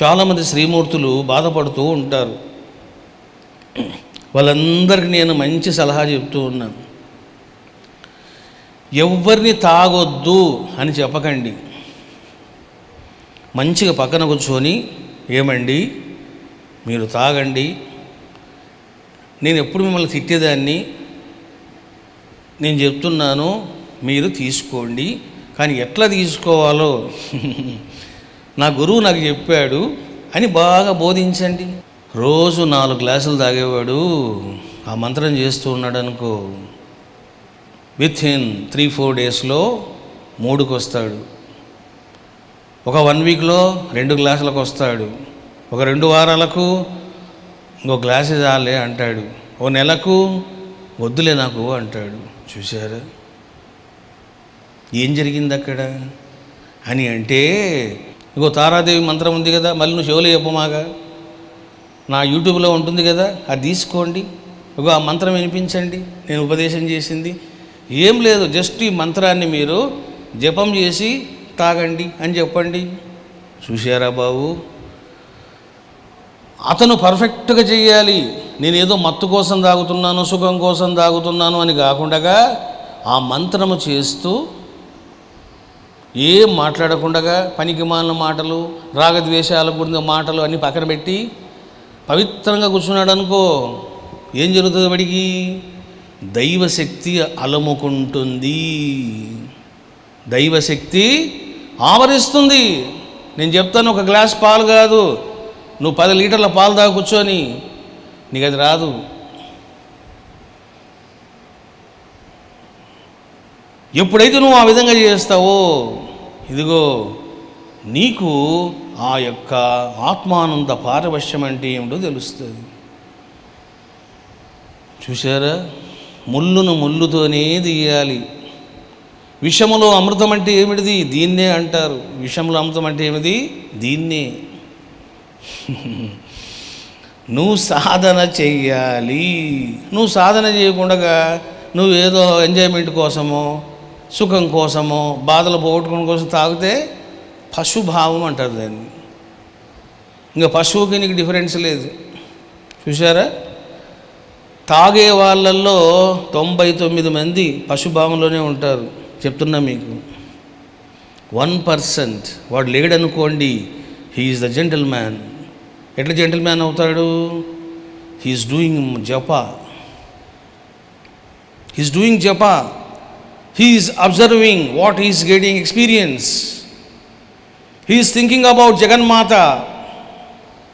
చాలామంది శ్రీమూర్తులు బాధపడుతూ ఉంటారు. వాళ్ళందరికీ నేను మంచి సలహా చెప్తూ ఉన్నాను. ఎవరిని తాగొద్దు అని చెప్పకండి. మంచిగా పక్కన కూర్చొని, ఏమండి మీరు తాగండి, నేను ఎప్పుడు మిమ్మల్ని తిట్టేదాన్ని, నేను చెప్తున్నాను మీరు తీసుకోండి, కానీ ఎట్లా తీసుకోవాలో నా గురువు నాకు చెప్పాడు అని బాగా బోధించండి. రోజు 4 గ్లాసులు తాగేవాడు ఆ మంత్రం చేస్తూ ఉన్నాడు అనుకో, విత్ ఇన్ 3-4 డేస్లో 3కి వస్తాడు. ఒక 1 వీక్లో 2 గ్లాసులకు వస్తాడు. ఒక 2 వారాలకు ఇంకో గ్లాసు చాలే అంటాడు. ఓ నెలకు వద్దులే నాకు అంటాడు. చూశారా ఏం జరిగింది అక్కడ అని అంటే, ఇంకో తారాదేవి మంత్రం ఉంది కదా, మళ్ళీ నువ్వు చెవులు చెప్పమాగా, నా యూట్యూబ్లో ఉంటుంది కదా, అది తీసుకోండి, ఇగో ఆ మంత్రం వినిపించండి, నేను ఉపదేశం చేసింది ఏం లేదు, జస్ట్ ఈ మంత్రాన్ని మీరు జపం చేసి తాగండి అని చెప్పండి. చూశారా బాబు, అతను పర్ఫెక్ట్గా చెయ్యాలి. నేనేదో మత్తు కోసం తాగుతున్నాను, సుఖం కోసం తాగుతున్నాను అని కాకుండా ఆ మంత్రము చేస్తూ ఏం మాట్లాడకుండా పనికి మాలిన మాటలు, రాగద్వేషాల గురించి మాటలు అన్నీ పక్కన పెట్టి పవిత్రంగా కూర్చున్నాడు అనుకో, ఏం జరుగుతుంది? వాడికి దైవశక్తి అలముకుంటుంది, దైవశక్తి ఆవరిస్తుంది. నేను చెప్తాను, ఒక గ్లాస్ పాలు కాదు, నువ్వు 10 లీటర్ల పాలు తాగు కూర్చొని, నీకు అది రాదు. ఎప్పుడైతే నువ్వు ఆ విధంగా చేస్తావో, ఇదిగో నీకు ఆ యొక్క ఆత్మానంద పారవశ్యం అంటే ఏమిటో తెలుస్తుంది. చూశారా, ముళ్ళును ముళ్ళుతోనే తీయాలి. విషములో అమృతం అంటే ఏమిటిది? దీన్నే అంటారు. విషములో అమృతం అంటే ఏమిటి? దీన్నే. నువ్వు సాధన చెయ్యాలి. నువ్వు సాధన చేయకుండా నువ్వు ఏదో ఎంజాయ్మెంట్ కోసమో, సుఖం కోసమో, బాధలు పోగొట్టుకోవడం కోసం తాగితే పశుభావం అంటారు దాన్ని. ఇంకా పశువుకి నీకు డిఫరెన్స్ లేదు. చూసారా, తాగే వాళ్ళల్లో 99 మంది పశుభావంలోనే ఉంటారు. చెప్తున్నా మీకు, 1% వాడు లేడనుకోండి, he is the gentleman. ఎట్లా జెంటిల్ మ్యాన్ అవుతాడు? He's doing japa, he's doing japa, he's observing what he's getting experience, he's thinking about Jaganmata.